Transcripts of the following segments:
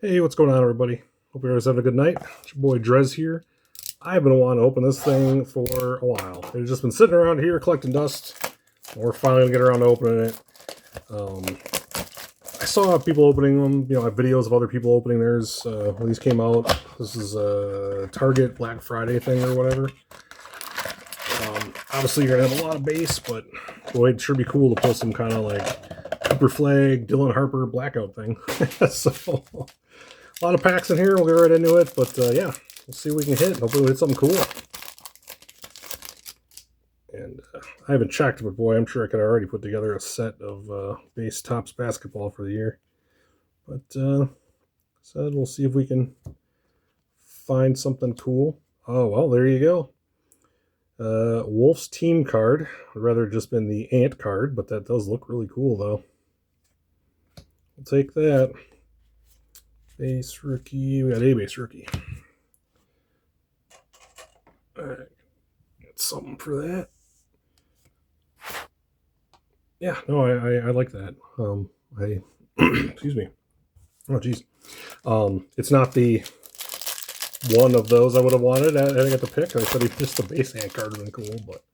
Hey, what's going on, everybody? Hope you guys having a good night. It's your boy Drez here. I've been wanting to open this thing for a while. It's just been sitting around here collecting dust. And we're finally gonna get around to opening it. Um, I saw people opening them. I have videos of other people opening theirs when these came out. This is a Target Black Friday thing or whatever. Obviously, you're gonna have a lot of base, but boy, it sure be cool to pull some kind of like Cooper Flag, Dylan Harper Blackout thing. So a lot of packs in here. We'll get right into it. But yeah, we'll see what we can hit. Hopefully we'll hit something cool. And I haven't checked, but boy, I'm sure I could already put together a set of base Tops basketball for the year. But said we'll see if we can find something cool. Oh, well, there you go. Wolf's team card. I'd rather just been the Ant card, but that does look really cool, though. We'll take that. Base rookie. We got a base rookie. All right. Got something for that. Yeah, no, I like that. I excuse me. Oh, geez. It's not the one of those I would have wanted. I didn't get the pick. I said just the base Ant card would have been cool, but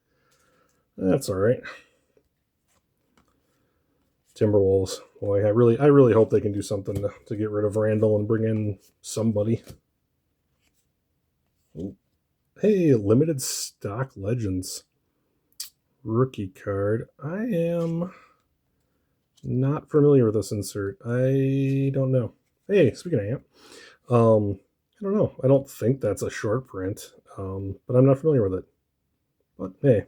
that's all right. Timberwolves. Boy, I really hope they can do something to get rid of Randall and bring in somebody. Hey, limited stock legends rookie card. I am not familiar with this insert. I don't know. Hey, speaking of Amp, I don't know. I don't think that's a short print, but I'm not familiar with it. But hey,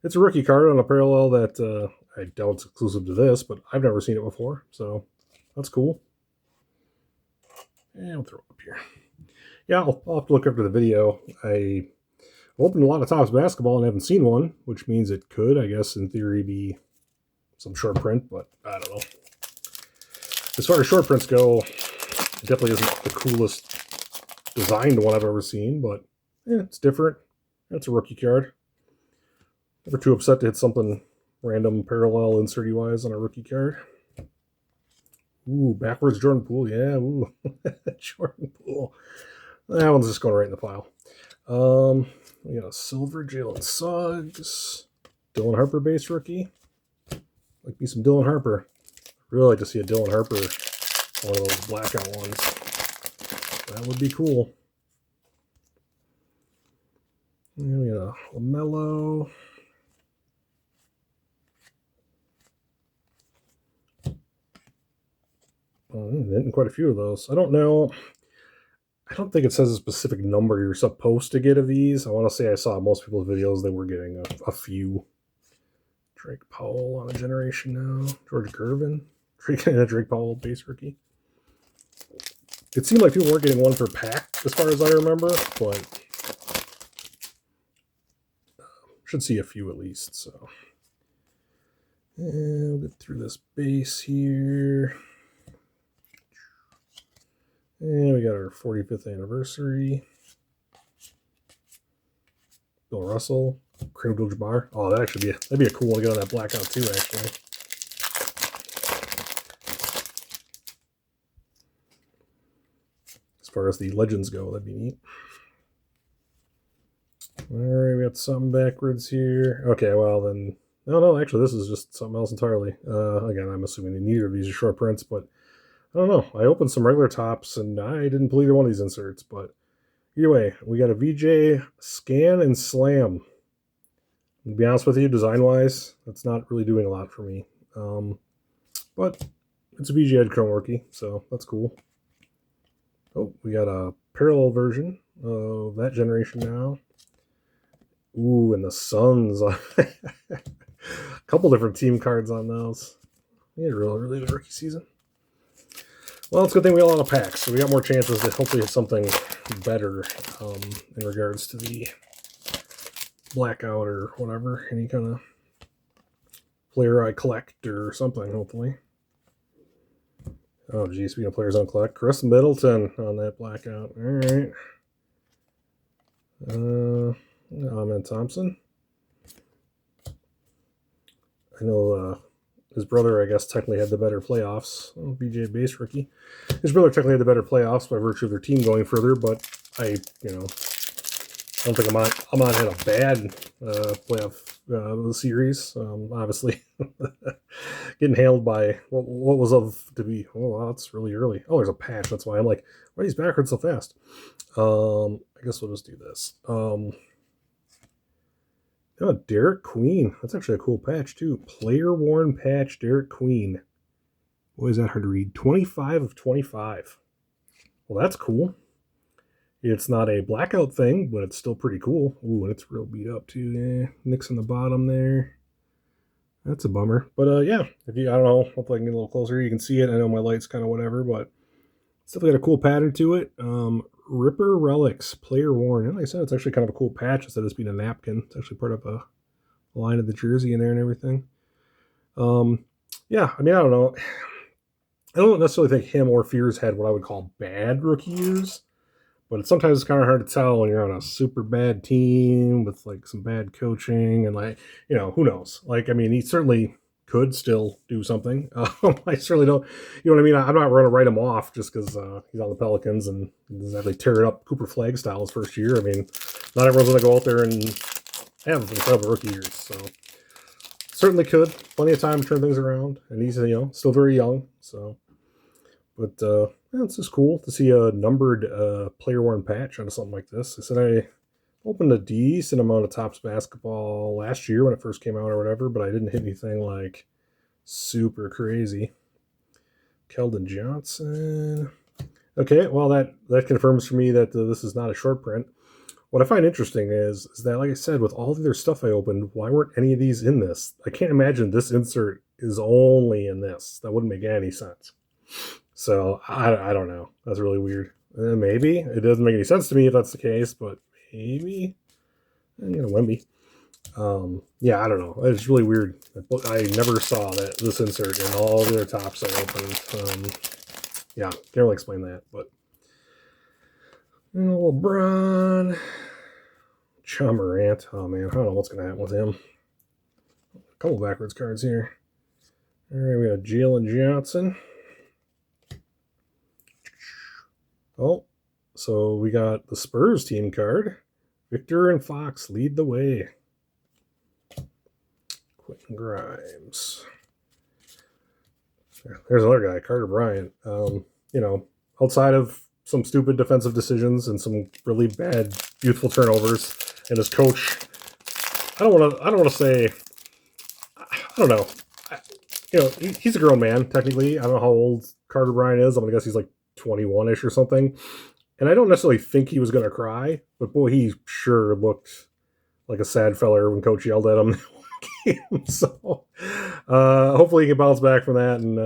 it's a rookie card on a parallel that I doubt it's exclusive to this, but I've never seen it before, so that's cool. And I'll throw it up here. Yeah, I'll have to look after the video. I opened a lot of Tops basketball and haven't seen one, which means it could, I guess, in theory, be some short print, but I don't know. As far as short prints go, it definitely isn't the coolest designed one I've ever seen, but yeah, it's different. It's a rookie card. Never too upset to hit something random parallel insert wise on a rookie card. Ooh, backwards Jordan Poole. Yeah, ooh. Jordan Poole. That one's just going right in the pile. We got a silver Jalen Suggs. Dylan Harper base rookie. Like me some Dylan Harper. Really like to see a Dylan Harper, one of those blackout ones. That would be cool. And we got a LaMelo. Hitting quite a few of those. I don't know. I don't think it says a specific number you're supposed to get of these. I want to say I saw most people's videos they were getting a few. Drake Powell on a generation now. George Gervin. Drake Powell base rookie. It seemed like people weren't getting one per pack as far as I remember, but should see a few at least. So, and we'll get through this base here. And we got our 45th anniversary. Bill Russell, Kareem Abdul-Jabbar. Oh, that'd be a cool one to get on that blackout too, actually. As far as the legends go, that'd be neat. All right, we got something backwards here. Okay, well then, no, actually, this is just something else entirely. Again, I'm assuming neither of these are short prints, but I don't know. I opened some regular Tops, and I didn't pull either one of these inserts, but either way, we got a VJ Scan and Slam. To be honest with you, design-wise, that's not really doing a lot for me. But it's a VG Ed Chrome rookie, so that's cool. Oh, we got a parallel version of that generation now. Ooh, and the Suns. A couple different team cards on those. Yeah, really good rookie season. Well, it's a good thing we got a lot of packs, so we got more chances to hopefully hit something better in regards to the blackout or whatever. Any kind of player I collect or something, hopefully. Oh, geez, speaking of players on collect, Chris Middleton on that blackout. All right. Ahmed Thompson. I know his brother, I guess, technically had the better playoffs. Oh, BJ base rookie. His brother technically had the better playoffs by virtue of their team going further, but I don't think I'm on had a bad playoff series. Obviously, getting hailed by what was of to be. Oh, wow, that's really early. Oh, there's a patch. That's why I'm like, why are these backwards so fast? I guess we'll just do this. Oh, Derek Queen. That's actually a cool patch too. Player worn patch, Derek Queen. Boy, is that hard to read. 25 of 25. Well, that's cool. It's not a blackout thing, but it's still pretty cool. Ooh, and it's real beat up too. Yeah, nicks on the bottom there. That's a bummer. But yeah, if you, I don't know, hopefully I can get a little closer. You can see it. I know my light's kind of whatever, but it's definitely got a cool pattern to it. Ripper Relics, player worn. And like I said, it's actually kind of a cool patch instead of just being a napkin. It's actually part of a line of the jersey in there and everything. Yeah, I mean, I don't know. I don't necessarily think him or Fears had what I would call bad rookie years. But sometimes it's kind of hard to tell when you're on a super bad team with like some bad coaching and like, who knows? Like, I mean, he certainly could still do something. I certainly don't, you know what I mean? I'm not going to write him off just because he's on the Pelicans and doesn't have to tear it up Cooper Flag style his first year. I mean, not everyone's going to go out there and have incredible rookie years. So certainly could. Plenty of time to turn things around. And he's, still very young. So, but, it's just cool to see a numbered player-worn patch on something like this. I said I opened a decent amount of Topps basketball last year when it first came out or whatever, but I didn't hit anything like super crazy. Keldon Johnson. Okay, well, that confirms for me that this is not a short print. What I find interesting is that, like I said, with all the other stuff I opened, why weren't any of these in this? I can't imagine this insert is only in this. That wouldn't make any sense. So I don't know. That's really weird. Maybe it doesn't make any sense to me if that's the case, but maybe Wemby. Yeah, I don't know. It's really weird. I never saw this insert in all the other Topps I opened. Yeah, can't really explain that, but LeBron, Ja Morant. Oh man, I don't know what's gonna happen with him. A couple backwards cards here. All right, we got Jalen Johnson. Oh, so we got the Spurs team card. Victor and Fox lead the way. Quentin Grimes. There's another guy, Carter Bryant. Outside of some stupid defensive decisions and some really bad youthful turnovers, and his coach, I don't want to say, I don't know. He's a grown man technically. I don't know how old Carter Bryant is. I'm gonna guess he's like 21-ish or something. And I don't necessarily think he was going to cry, but boy, he sure looked like a sad feller when coach yelled at him. So hopefully he can bounce back from that and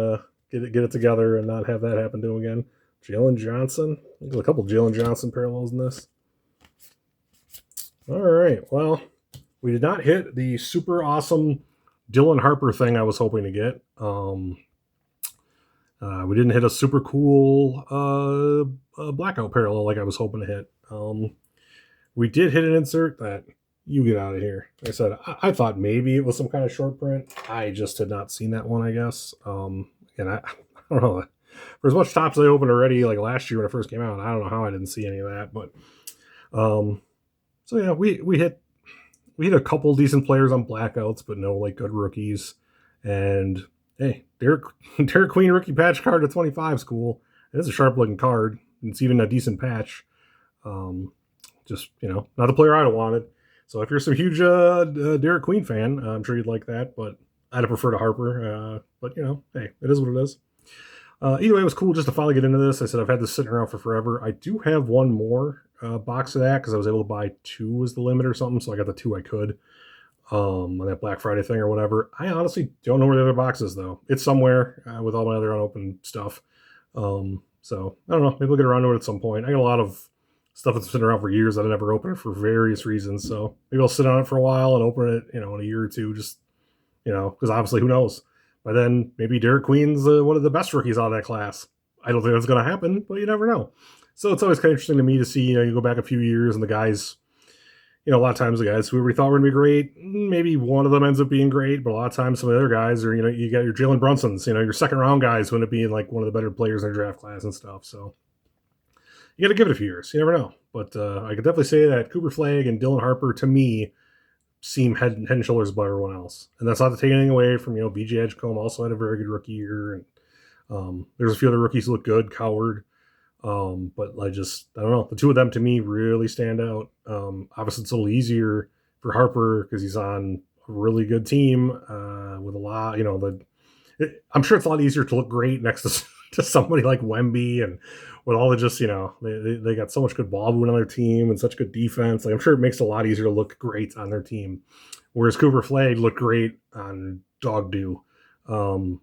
get it together and not have that happen to him again. Jalen Johnson. There's a couple Jalen Johnson parallels in this. All right. Well, we did not hit the super awesome Dylan Harper thing I was hoping to get. We didn't hit a super cool Blackout parallel like I was hoping to hit. We did hit an insert that you get out of here. Like I said, I thought maybe it was some kind of short print. I just had not seen that one, I guess. And I don't know. For as much Topps I opened already, like last year when it first came out, I don't know how I didn't see any of that. But so yeah, we hit a couple decent players on blackouts, but no like good rookies. And hey, Derek Queen rookie patch card at 25 is cool. It is a sharp looking card. It's even a decent patch. Just not the player I'd have wanted. So if you're some huge Derek Queen fan, I'm sure you'd like that. But I'd have preferred a Harper. But hey, it is what it is. Either way, it was cool just to finally get into this. I said I've had this sitting around for forever. I do have one more box of that because I was able to buy 2 as the limit or something. So I got the 2 I could on that Black Friday thing or whatever. I honestly don't know where the other box is, though. It's somewhere with all my other unopened stuff. So I don't know. Maybe we'll get around to it at some point. I got a lot of stuff that's been around for years that I never opened for various reasons. So maybe I'll sit on it for a while and open it, in a year or two, just, because obviously who knows. By then, maybe Derek Queen's one of the best rookies out of that class. I don't think that's going to happen, but you never know. So it's always kind of interesting to me to see, you go back a few years and the guys, a lot of times the guys who we thought were going to be great, maybe one of them ends up being great, but a lot of times some of the other guys are, you got your Jalen Brunsons, your second round guys who end up being like one of the better players in their draft class and stuff. So you got to give it a few years. You never know. But I could definitely say that Cooper Flagg and Dylan Harper, to me, seem head and shoulders above everyone else. And that's not to take anything away from, BJ Edgecombe also had a very good rookie year. And there's a few other rookies who look good, Coward. But I don't know. The two of them to me really stand out. Obviously, it's a little easier for Harper because he's on a really good team with a lot, I'm sure it's a lot easier to look great next to somebody like Wemby and with all the just, they got so much good ball movement on their team and such good defense. Like, I'm sure it makes it a lot easier to look great on their team. Whereas Cooper Flagg looked great on Dog Do,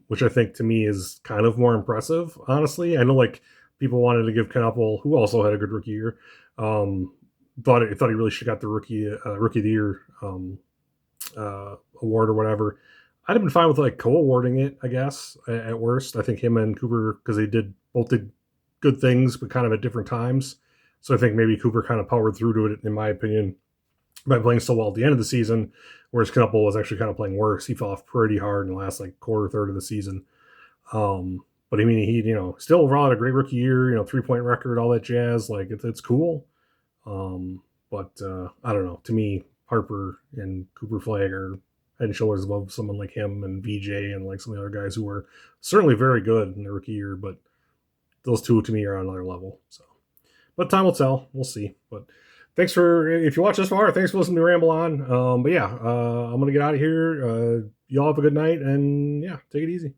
which I think to me is kind of more impressive, honestly. I know like people wanted to give Knupple, who also had a good rookie year, thought he really should have got the rookie of the year award or whatever. I'd have been fine with like co-awarding it, I guess, at worst. I think him and Cooper, because they both did good things, but kind of at different times. So I think maybe Cooper kind of powered through to it, in my opinion, by playing so well at the end of the season, whereas Knupple was actually kind of playing worse. He fell off pretty hard in the last like quarter, third of the season. But I mean, he still overall had a great rookie year, 3-point record, all that jazz. Like it's cool. But I don't know. To me, Harper and Cooper Flagg are head and shoulders above someone like him and VJ and like some of the other guys who were certainly very good in their rookie year, but those two to me are on another level. So, but time will tell. We'll see. But if you watch this far, thanks for listening to me ramble on. But yeah, I'm gonna get out of here. Y'all have a good night, and yeah, take it easy.